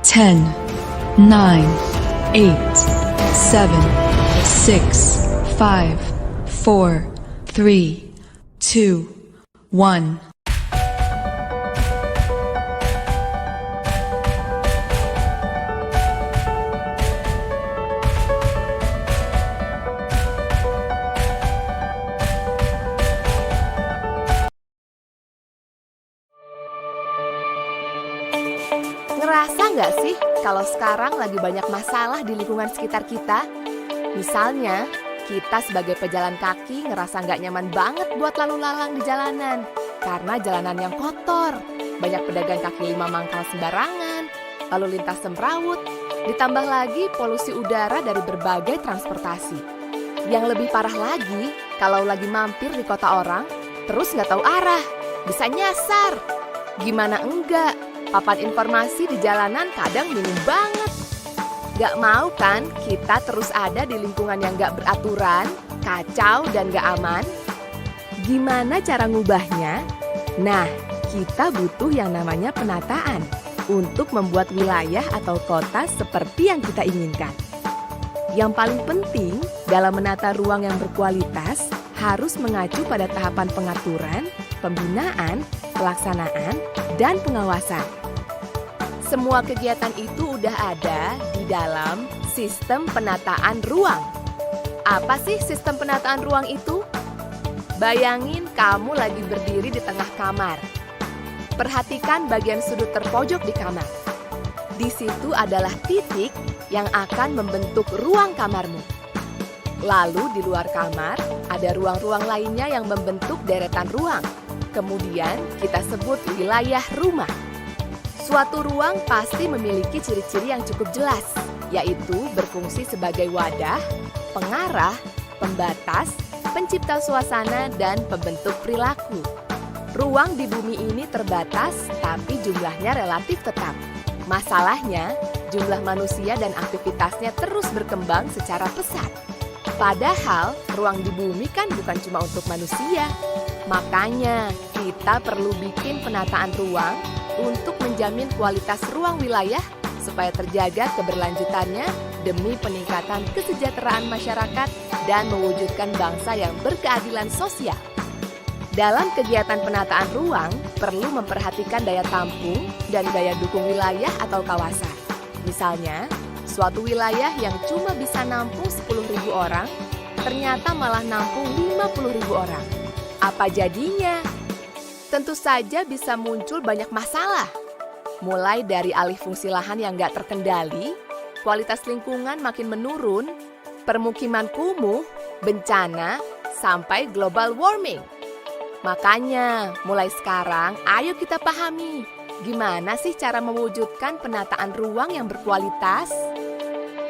10, 9, 8, 7, 6, 5, 4, 3, 2, 1. Ngerasa nggak sih kalau sekarang lagi banyak masalah di lingkungan sekitar kita? Misalnya, kita sebagai pejalan kaki ngerasa nggak nyaman banget buat lalu lalang di jalanan karena jalanan yang kotor, banyak pedagang kaki lima mangkal sembarangan, lalu lintas semrawut, ditambah lagi polusi udara dari berbagai transportasi. Yang lebih parah lagi, kalau lagi mampir di kota orang, terus nggak tahu arah, bisa nyasar. Gimana enggak? Papan informasi di jalanan kadang minim banget. Gak mau kan kita terus ada di lingkungan yang gak beraturan, kacau dan gak aman? Gimana cara ngubahnya? Nah, kita butuh yang namanya penataan untuk membuat wilayah atau kota seperti yang kita inginkan. Yang paling penting dalam menata ruang yang berkualitas harus mengacu pada tahapan pengaturan, pembinaan, pelaksanaan, dan pengawasan. Semua kegiatan itu udah ada di dalam sistem penataan ruang. Apa sih sistem penataan ruang itu? Bayangin kamu lagi berdiri di tengah kamar. Perhatikan bagian sudut terpojok di kamar. Di situ adalah titik yang akan membentuk ruang kamarmu. Lalu di luar kamar ada ruang-ruang lainnya yang membentuk deretan ruang. Kemudian kita sebut wilayah rumah. Suatu ruang pasti memiliki ciri-ciri yang cukup jelas, yaitu berfungsi sebagai wadah, pengarah, pembatas, pencipta suasana, dan pembentuk perilaku. Ruang di bumi ini terbatas, tapi jumlahnya relatif tetap. Masalahnya, jumlah manusia dan aktivitasnya terus berkembang secara pesat. Padahal, ruang di bumi kan bukan cuma untuk manusia. Makanya, kita perlu bikin penataan ruang untuk menjamin kualitas ruang wilayah supaya terjaga keberlanjutannya demi peningkatan kesejahteraan masyarakat dan mewujudkan bangsa yang berkeadilan sosial. Dalam kegiatan penataan ruang, perlu memperhatikan daya tampung dan daya dukung wilayah atau kawasan. Misalnya, suatu wilayah yang cuma bisa nampung 10.000 orang, ternyata malah nampung 50.000 orang. Apa jadinya? Tentu saja bisa muncul banyak masalah. Mulai dari alih fungsi lahan yang nggak terkendali, kualitas lingkungan makin menurun, permukiman kumuh, bencana, sampai global warming. Makanya, mulai sekarang ayo kita pahami gimana sih cara mewujudkan penataan ruang yang berkualitas.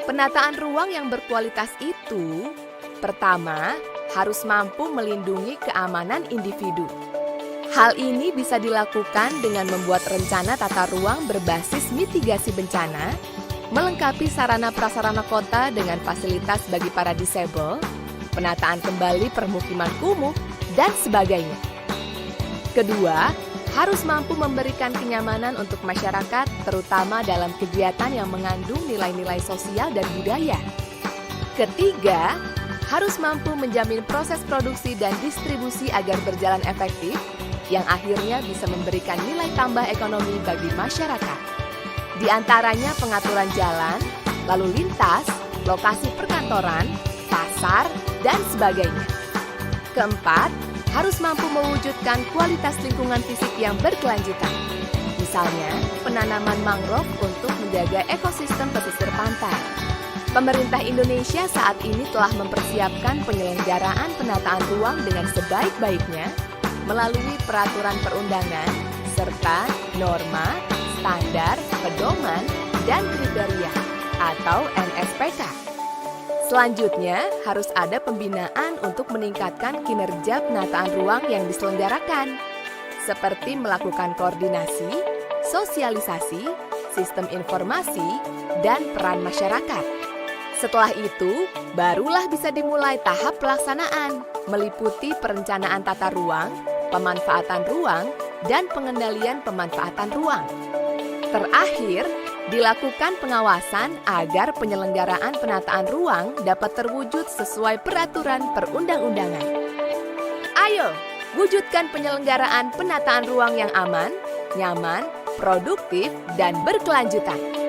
Penataan ruang yang berkualitas itu, pertama, harus mampu melindungi keamanan individu. Hal ini bisa dilakukan dengan membuat rencana tata ruang berbasis mitigasi bencana, melengkapi sarana prasarana kota dengan fasilitas bagi para disabel, penataan kembali permukiman kumuh, dan sebagainya. Kedua, harus mampu memberikan kenyamanan untuk masyarakat, terutama dalam kegiatan yang mengandung nilai-nilai sosial dan budaya. Ketiga, harus mampu menjamin proses produksi dan distribusi agar berjalan efektif, yang akhirnya bisa memberikan nilai tambah ekonomi bagi masyarakat. Di antaranya pengaturan jalan, lalu lintas, lokasi perkantoran, pasar, dan sebagainya. Keempat, harus mampu mewujudkan kualitas lingkungan fisik yang berkelanjutan. Misalnya, penanaman mangrove untuk menjaga ekosistem pesisir pantai. Pemerintah Indonesia saat ini telah mempersiapkan penyelenggaraan penataan ruang dengan sebaik-baiknya melalui peraturan perundangan, serta norma, standar, pedoman, dan kriteria atau NSPK. Selanjutnya, harus ada pembinaan untuk meningkatkan kinerja penataan ruang yang diselenggarakan, seperti melakukan koordinasi, sosialisasi, sistem informasi, dan peran masyarakat. Setelah itu, barulah bisa dimulai tahap pelaksanaan, meliputi perencanaan tata ruang, pemanfaatan ruang, dan pengendalian pemanfaatan ruang. Terakhir, Dilakukan pengawasan agar penyelenggaraan penataan ruang dapat terwujud sesuai peraturan perundang-undangan. Ayo, wujudkan penyelenggaraan penataan ruang yang aman, nyaman, produktif, dan berkelanjutan.